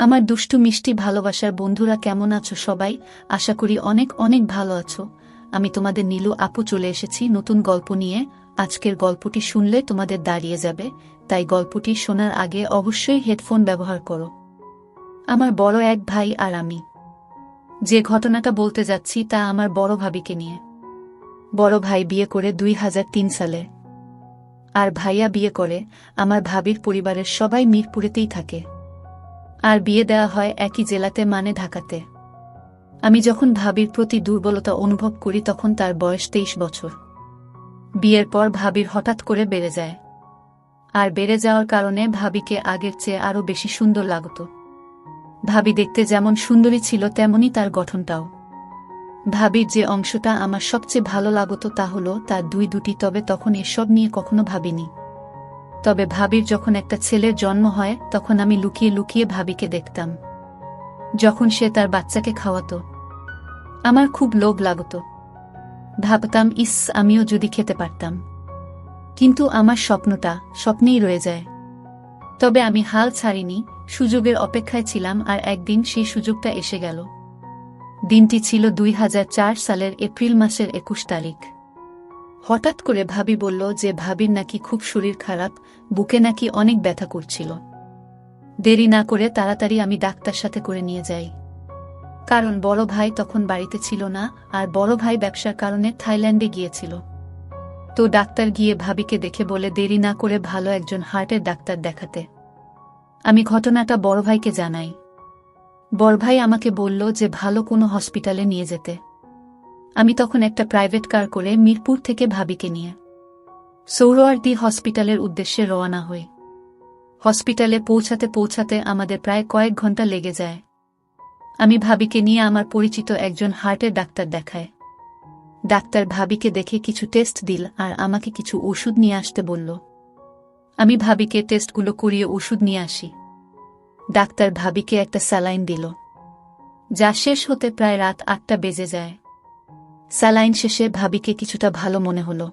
আমার দুষ্টু মিষ্টি ভালোবাসার বন্ধুরা কেমন আছো সবাই? আশা করি অনেক অনেক ভালো আছো। আমি তোমাদের নীলু আপু চলে এসেছি নতুন গল্প নিয়ে। আজকের গল্পটি শুনলে তোমাদের দাঁড়িয়ে যাবে, তাই গল্পটি শোনার আগে অবশ্যই হেডফোন ব্যবহার করো। আমার বড় এক ভাই আর আমি যে ঘটনাটা বলতে যাচ্ছি তা আমার বড় ভাবিকে নিয়ে। বড় ভাই বিয়ে করে 2003 সালে, আর ভাইয়া বিয়ে করে। আমার ভাবির পরিবারের সবাই মিরপুরেতেই থাকে, আর বিয়ে দেওয়া হয় একই জেলাতে, মানে ঢাকাতে। আমি যখন ভাবির প্রতি দুর্বলতা অনুভব করি তখন তার বয়স 23 বছর। বিয়ের পর ভাবির হঠাৎ করে বেড়ে যায়, আর বেড়ে যাওয়ার কারণে ভাবিকে আগের চেয়ে আরও বেশি সুন্দর লাগত। ভাবি দেখতে যেমন সুন্দরী ছিল তেমনই তার গঠনটাও। ভাবির যে অংশটা আমার সবচেয়ে ভালো লাগত তা হলো তার দুটি, তবে তখন এসব নিয়ে কখনো ভাবিনি। তবে ভাবির যখন একটা ছেলের জন্ম হয় তখন আমি লুকিয়ে লুকিয়ে ভাবিকে দেখতাম যখন সে তার বাচ্চাকে খাওয়াতো। আমার খুব লোভ লাগত। ভাবতাম, ইস, আমিও যদি খেতে পারতাম। কিন্তু আমার স্বপ্নটা স্বপ্নেই রয়ে যায়। তবে আমি হাল ছাড়িনি, সুযোগের অপেক্ষায় ছিলাম, আর একদিন সেই সুযোগটা এসে গেল। দিনটি ছিল 2004 সালের এপ্রিল মাসের 21 তারিখ। হঠাৎ করে ভাবি বলল যে ভাবির নাকি খুব শরীর খারাপ, বুকে নাকি অনেক ব্যথা করছিল। দেরি না করে তাড়াতাড়ি আমি ডাক্তার সাথে করে নিয়ে যাই, কারণ বড় ভাই তখন বাড়িতে ছিল না, আর বড় ভাই ব্যবসার কারণে থাইল্যান্ডে গিয়েছিল। তো ডাক্তার গিয়ে ভাবিকে দেখে বলে দেরি না করে ভালো একজন হার্টের ডাক্তার দেখাতে। আমি ঘটনাটা বড় ভাইকে জানাই। বড় ভাই আমাকে বলল যে ভালো কোনো হসপিটালে নিয়ে যেতে। আমি তখন একটা প্রাইভেট কার করে মিরপুর থেকে ভাবিকে নিয়ে সোহরাওয়ার্দী হসপিটালের উদ্দেশ্যে রওনা হই। হসপিটালে পৌঁছাতে পৌঁছাতে আমাদের প্রায় কয়েক ঘন্টা লেগে যায়। আমি ভাবিকে নিয়ে আমার পরিচিত একজন হার্টের ডাক্তার দেখায়। ডাক্তার ভাবিকে দেখে কিছু টেস্ট দিল আর আমাকে কিছু ওষুধ নিয়ে আসতে বলল। আমি ভাবিকে টেস্টগুলো করিয়ে ওষুধ নিয়ে আসি। ডাক্তার ভাবিকে একটা স্যালাইন দিল, যা শেষ হতে প্রায় রাত 8টা বেজে যায়। স্যালাইন শেষে ভাবিকে কিছুটা ভালো মনে হলো।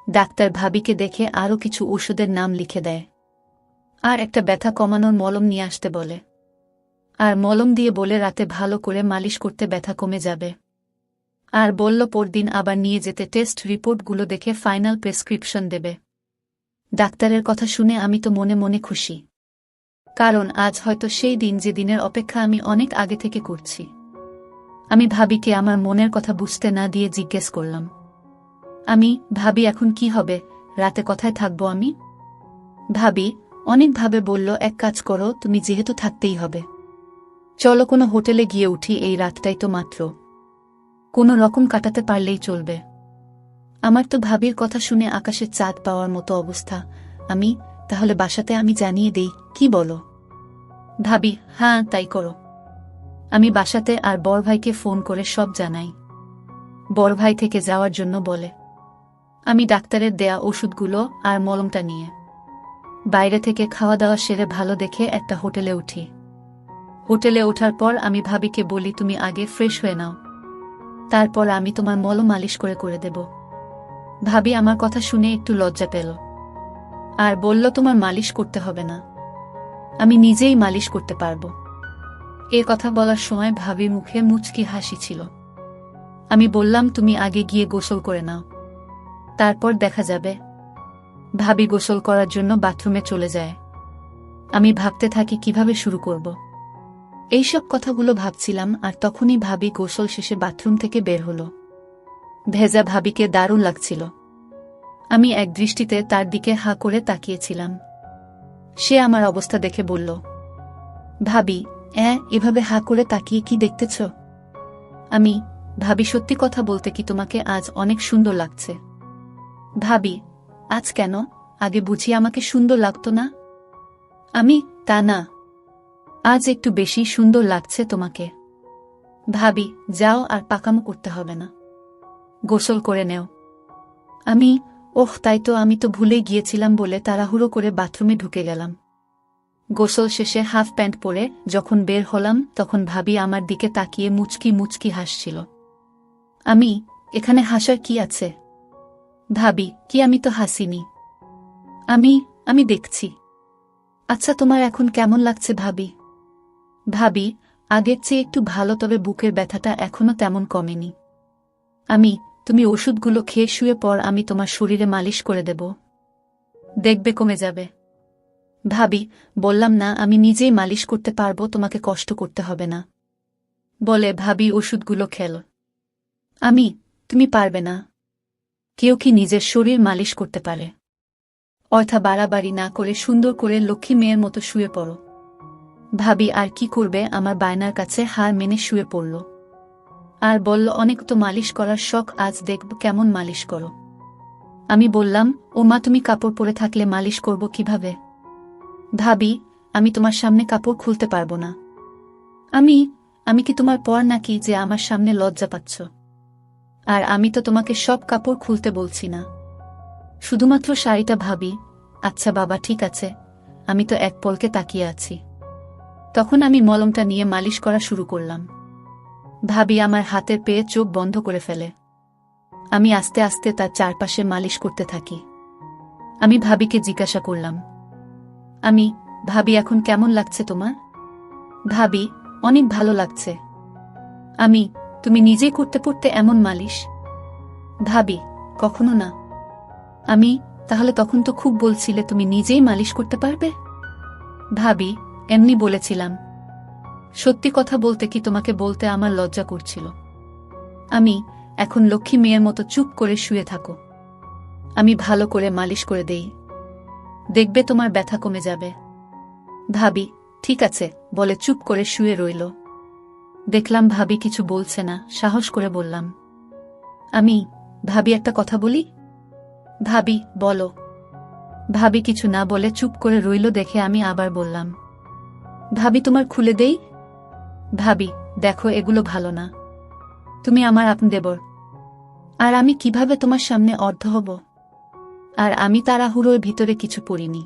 ডাক্তার ভাবিকে দেখে আরও কিছু ওষুধের নাম লিখে দেয়, আর একটা ব্যথা কমানোর মলম নিয়ে আসতে বলে। আর মলম দিয়ে বলে রাতে ভালো করে মালিশ করতে ব্যথা কমে যাবে। আর বলল পরদিন আবার নিয়ে যেতে টেস্ট রিপোর্টগুলো দেখে ফাইনাল প্রেসক্রিপশন দেবে। ডাক্তারের কথা শুনে আমি তো মনে মনে খুশি, কারণ আজ হয়তো সেই দিন যে দিনের অপেক্ষা আমি অনেক আগে থেকে করছি। আমি ভাবিকে আমার মনের কথা বুঝতে না দিয়ে জিজ্ঞেস করলাম, ভাবি এখন কি হবে, রাতে কোথায় থাকবো আমি? ভাবি অনেকভাবে বলল, এক কাজ করো, তুমি যেহেতু থাকতেই হবে, চলো কোনো হোটেলে গিয়ে উঠি, এই রাতটাই তো মাত্র, কোনো রকম কাটাতে পারলেই চলবে। আমার তো ভাবির কথা শুনে আকাশের চাঁদ পাওয়ার মতো অবস্থা। তাহলে বাসাতে আমি জানিয়ে দেই, কি বলো? ভাবি, হ্যাঁ তাই করো। আমি বাসাতে আর বড় ভাইকে ফোন করে সব জানাই। বড় ভাই থেকে যাওয়ার জন্য বলে। আমি ডাক্তারের দেয়া ওষুধগুলো আর মলমটা নিয়ে বাইরে থেকে খাওয়া দাওয়া সেরে ভালো দেখে একটা হোটেলে উঠি। হোটেলে ওঠার পর আমি ভাবিকে বলি, তুমি আগে ফ্রেশ হয়ে নাও, তারপর আমি তোমার মলম মালিশ করে দেব। ভাবি আমার কথা শুনে একটু লজ্জা পেল, আর বলল, তোমার মালিশ করতে হবে না, আমি নিজেই মালিশ করতে পারবো। এ কথা বলার সময় ভাবির মুখে মুচকি হাসি ছিল। আমি বললাম, তুমি আগে গিয়ে গোসল করে নাও, তারপর দেখা যাবে। ভাবি গোসল করার জন্য বাথরুমে চলে যায়। আমি ভাবতে থাকি কিভাবে শুরু করব। এইসব কথাগুলো ভাবছিলাম, আর তখনই ভাবি গোসল শেষে বাথরুম থেকে বের হলো। ভেজা ভাবিকে দারুণ লাগছিল। আমি এক দৃষ্টিতে তার দিকে হাঁ করে তাকিয়েছিলাম। সে আমার অবস্থা দেখে বলল, ভাবি, এভাবে হাঁ করে তাকিয়ে কি দেখতেছ? ভাবি, সত্যি কথা বলতে কি তোমাকে আজ অনেক সুন্দর লাগছে। ভাবি, আজ কেন? আগে বুঝি আমাকে সুন্দর লাগতো না? তা না, আজ একটু বেশি সুন্দর লাগছে তোমাকে। ভাবি, যাও, আর পাকামো করতে হবে না, গোসল করে নেও। ওহ তাই তো, আমি তো ভুলেই গিয়েছিলাম বলে তাড়াহুড়ো করে বাথরুমে ঢুকে গেলাম। গোসল শেষে হাফ প্যান্ট পরে যখন বের হলাম তখন ভাবি আমার দিকে তাকিয়ে মুচকি মুচকি হাসছিল। এখানে হাসার কি আছে? ভাবি, কি, আমি তো হাসিনি। আমি দেখছি। আচ্ছা, তোমার এখন কেমন লাগছে ভাবি? ভাবি, আগের চেয়ে একটু ভালো, তবে বুকের ব্যথাটা এখনো তেমন কমেনি। আমি, তুমি ওষুধগুলো খেয়ে শুয়ে পর, আমি তোমার শরীরে মালিশ করে দেব, দেখবে কমে যাবে। ভাবি, বললাম না আমি নিজেই মালিশ করতে পারবো, তোমাকে কষ্ট করতে হবে না, বলে ভাবি ওষুধগুলো খেল। আমি, তুমি পারবে না। কেউ কি নিজের শরীর মালিশ করতে পারে? অর্থা বাড়াবাড়ি না করে সুন্দর করে লক্ষ্মী মেয়ের মতো শুয়ে পড়ো। ভাবি আর কি করবে, আমার বায়নার কাছে হার মেনে শুয়ে পড়ল। আর বলল, অনেক তো মালিশ করার শখ, আজ দেখব কেমন মালিশ করো। আমি বললাম, ও মা, তুমি কাপড় পরে থাকলে মালিশ করব কিভাবে? ভাবি, আমি তোমার সামনে কাপড় খুলতে পারবো না। আমি আমি কি তোমার পর নাকি যে আমার সামনে লজ্জা পাচ্ছ? আর আমি তো তোমাকে সব কাপড় খুলতে বলছি না, শুধুমাত্র শাড়িটা। ভাবি, আচ্ছা বাবা, ঠিক আছে, আমি তো এক পলকে তাকিয়ে আছি। তখন আমি মলমটা নিয়ে মালিশ করা শুরু করলাম। ভাবি আমার হাতের পেয়ে চোখ বন্ধ করে ফেলে। আমি আস্তে আস্তে তার চারপাশে মালিশ করতে থাকি। আমি ভাবিকে জিজ্ঞাসা করলাম, ভাবি, এখন কেমন লাগছে তোমার? ভাবি, অনেক ভালো লাগছে। তুমি নিজেই করতে পড়তে এমন মালিশ? ভাবি, কখনো না। তাহলে তখন তো খুব বলছিলে তুমি নিজেই মালিশ করতে পারবে। ভাবি, এমনি বলেছিলাম। সত্যি কথা বলতে কি, তোমাকে বলতে আমার লজ্জা করছিল। এখন লক্ষ্মী মেয়ের মতো চুপ করে শুয়ে থাকো, আমি ভালো করে মালিশ করে দেই, দেখবে তোমার ব্যথা কমে যাবে। ভাবি, ঠিক আছে, বলে চুপ করে শুয়ে রইল। দেখলাম ভাবি কিছু বলছে না, সাহস করে বললাম, ভাবি, একটা কথা বলি। ভাবি, বলো। ভাবি কিছু না বলে চুপ করে রইল দেখে আমি আবার বললাম, ভাবি, তোমার খুলে দেই? ভাবি, দেখো, এগুলো ভালো না। তুমি আমার আপন দেবর, আর আমি কিভাবে তোমার সামনে অর্ধ হব? আর আমি তাড়াহুড়োর ভিতরে কিছু পড়িনি।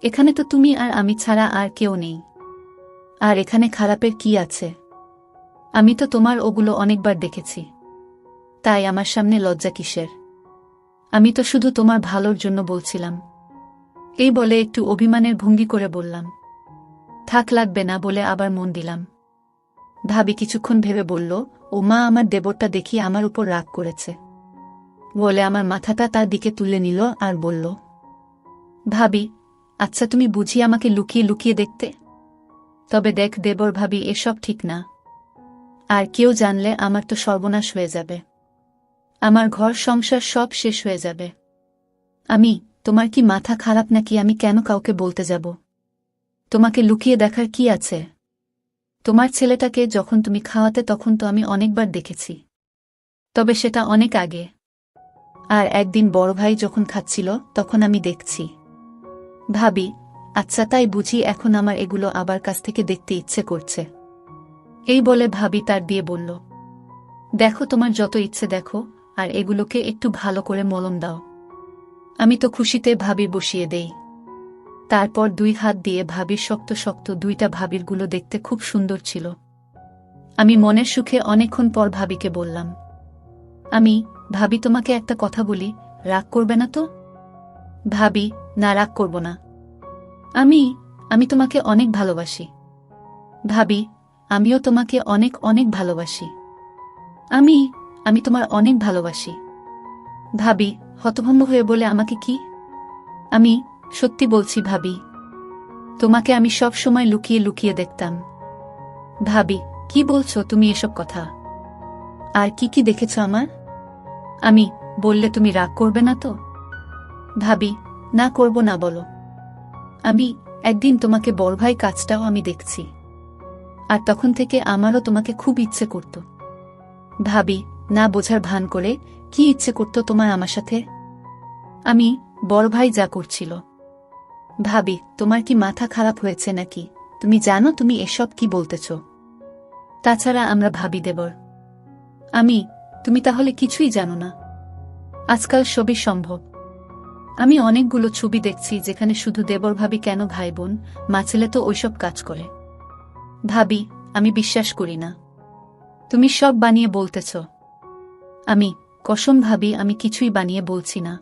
এখানে তো তুমি আর আমি ছাড়া আর কেউ নেই। আর এখানে খারাপের কি আছে? আমি তো তোমার ওগুলো অনেকবার দেখেছি, তাই আমার সামনে লজ্জা কিসের? আমি তো শুধু তোমার ভালোর জন্য বলছিলাম। এই বলে একটু অভিমানের ভঙ্গি করে বললাম, থাক, লাগবে না, বলে আবার মন দিলাম। ভাবি কিছুক্ষণ ভেবে বলল, ও মা, আমার দেবরটা দেখি আমার উপর রাগ করেছে, বলে আমার মাথাটা তার দিকে তুলে নিল আর বলল, ভাবি, আচ্ছা, তুমি বুঝি আমাকে লুকিয়ে লুকিয়ে দেখতে? তবে দেখ দেবর, ভাবি, এসব ঠিক না। আর কেউ জানলে আমার তো সর্বনাশ হয়ে যাবে, আমার ঘর সংসার সব শেষ হয়ে যাবে। তোমার কি মাথা খারাপ নাকি? আমি কেন কাউকে বলতে যাব? তোমাকে লুকিয়ে দেখার কি আছে? তোমার ছেলেটাকে যখন তুমি খাওয়াতে তখন তো আমি অনেকবার দেখেছি, তবে সেটা অনেক আগে। আর একদিন বড় ভাই যখন খাচ্ছিল তখন আমি দেখছি। ভাবি, আচ্ছা, তাই বুঝি এখন আমার এগুলো আবার কাছ থেকে দেখতে ইচ্ছে করছে? এই বলে ভাবি তার দিয়ে বলল, দেখো, তোমার যত ইচ্ছে দেখো, আর এগুলোকে একটু ভালো করে মলম দাও। আমি তো খুশিতে ভাবি বসিয়ে দেই। তারপর দুই হাত দিয়ে ভাবির শক্ত শক্ত দুইটা ভাবিরগুলো দেখতে খুব সুন্দর ছিল। আমি মনের সুখে অনেকক্ষণ পর ভাবিকে বললাম, ভাবি, তোমাকে একটা কথা বলি, রাগ করবে না তো? ভাবি, না, রাগ করব না। আমি তোমাকে অনেক ভালোবাসি। ভাবি, আমিও তোমাকে অনেক অনেক ভালোবাসি। আমি তোমার অনেক ভালোবাসি। ভাবি হতভম্ব হয়ে বলে, আমাকে কি? আমি সত্যি বলছি ভাবি, তোমাকে আমি সব সময় লুকিয়ে লুকিয়ে দেখতাম। ভাবি, কি বলছো তুমি এসব কথা? আর কি কি দেখেছ আমার? আমি বললে তুমি রাগ করবে না তো? ভাবি, না, করব না, বলো। একদিন তোমাকে বড় ভাই কাজটাও আমি দেখছি, আর তখন থেকে আমারও তোমাকে খুব ইচ্ছে করত। ভাবি, না বোঝার ভান করে, কি ইচ্ছে করত তোমার আমার সাথে? বড় ভাই যা করছিল। ভাবি, তোমার কি মাথা খারাপ হয়েছে নাকি? তুমি জানো তুমি এসব কি বলতেছ? তাছাড়া আমরা ভাবি দেবর। তুমি তাহলে কিছুই জানো না? আজকাল সবই সম্ভব। আমি অনেকগুলো ছবি দেখছি যেখানে শুধু দেবর ভাবি কেন, ভাই বোন মা ছেলে তো ওইসব কাজ করে। ভাবি, আমি বিশ্বাস করি না, তুমি সব বানিয়ে বলতেছ। কসম ভাবি, আমি কিছুই বানিয়ে বলছি না,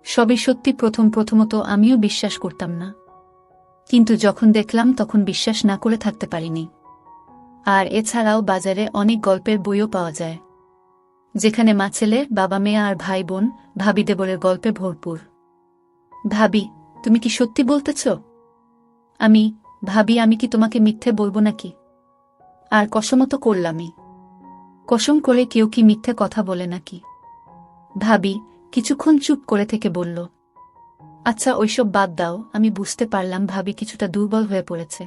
সবই সত্যি। প্রথমত আমিও বিশ্বাস করতাম না, কিন্তু যখন দেখলাম তখন বিশ্বাস না করে থাকতে পারিনি। আর এছাড়াও বাজারে অনেক গল্পের বইও পাওয়া যায়, যেখানে মা ছেলে, বাবা মেয়ে আর ভাই বোন, ভাবি দেবরের গল্পে ভরপুর। ভাবি, তুমি কি সত্যি বলতেছ? আমি ভাবি, আমি কি তোমাকে মিথ্যে বলবো নাকি? আর কসমও তো করলামই। কসম করে কেউ কি মিথ্যে কথা বলে নাকি? ভাবি কিছুক্ষণ চুপ করে থেকে বলল, আচ্ছা ওইসব বাদ দাও। আমি বুঝতে পারলাম ভাবি কিছুটা দুর্বল হয়ে পড়েছে।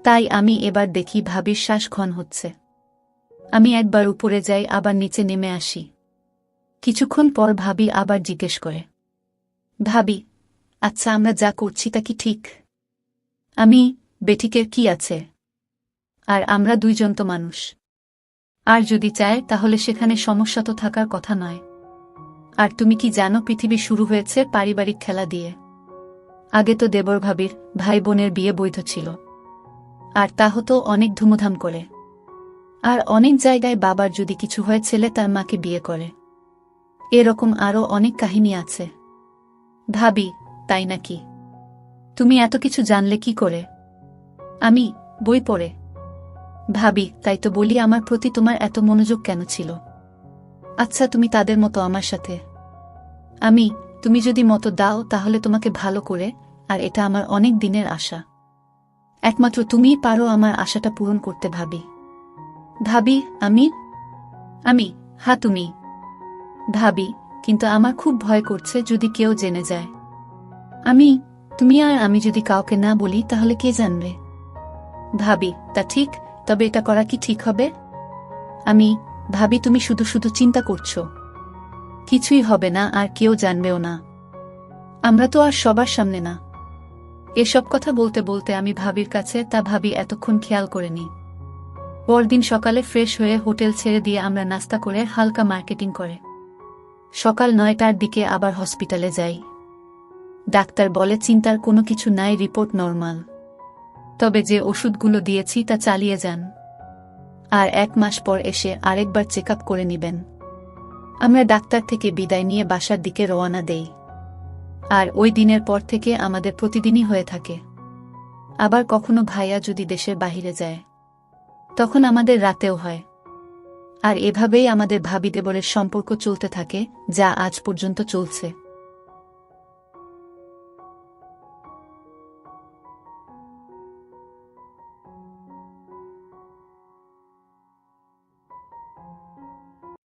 তাই আমি এবার দেখি ভাবির শ্বাস ঘন হচ্ছে। আমি একবার উপরে যাই, আবার নিচে নেমে আসি। কিছুক্ষণ পর ভাবি আবার জিজ্ঞেস করে, ভাবি আচ্ছা আমরা যা করছি তা কি ঠিক? আমি বেঠিকের কি আছে? আর আমরা দুইজন তো মানুষ। আর যদি চায় তাহলে সেখানে সমস্যা তো থাকার কথা নয়। আর তুমি কি জানো পৃথিবী শুরু হয়েছে পারিবারিক খেলা দিয়ে। আগে তো দেবর ভাবির ভাই বোনের বিয়ে বৈধ ছিল, আর তা হতো অনেক ধুমধাম করে। আর অনেক জায়গায় বাবার যদি কিছু হয় ছেলে তার মাকে বিয়ে করে। এরকম আরও অনেক কাহিনী আছে। ভাবি তাই নাকি? তুমি এত কিছু জানলে কি করে? আমি বই পড়ে। ভাবি তাই তো বলি, আমার প্রতি তোমার এত মনোযোগ কেন ছিল? আচ্ছা তুমি তাদের মতো আমার সাথে। আমি তুমি যদি মতো দাও তাহলে তোমাকে ভালো করে, আর এটা আমার অনেক দিনের আশা। একমাত্র তুমিই পারো আমার আশাটা পূরণ করতে। ভাবি ভাবি আমি আমি হ্যাঁ তুমি। ভাবি কিন্তু আমার খুব ভয় করছে যদি কেউ জেনে যায়। আমি তুমি আর আমি যদি কাউকে না বলি তাহলে কে জানবে? ভাবি তা ঠিক, তবে এটা করা কি ঠিক হবে? আমি ভাবি তুমি শুধু শুধু চিন্তা করছো। কিছুই হবে না, আর কেউ জানবেও না। আমরা তো আর সবার সামনে না। এসব কথা বলতে বলতে আমি ভাবির কাছে, তা ভাবি এতক্ষণ খেয়াল করেনি। পরদিন সকালে ফ্রেশ হয়ে হোটেল ছেড়ে দিয়ে আমরা নাস্তা করে হালকা মার্কেটিং করে সকাল 9টার দিকে আবার হসপিটালে যাই। ডাক্তার বলে চিন্তার কোনো কিছু নাই, রিপোর্ট নরমাল। তবে যে ওষুধগুলো দিয়েছি তা চালিয়ে যান, আর 1 মাস পর এসে আরেকবার চেক আপ করে নিবেন। আমরা ডাক্তার থেকে বিদায় নিয়ে বাসার দিকে রওনা দেই। আর ওই দিনের পর থেকে আমাদের প্রতিদিনই হয়ে থাকে। আবার কখনো ভাইয়া যদি দেশের বাহিরে যায় তখন আমাদের রাতেও হয়। আর এভাবেই আমাদের ভাবি দেবরের সম্পর্ক চলতে থাকে, যা আজ পর্যন্ত চলছে।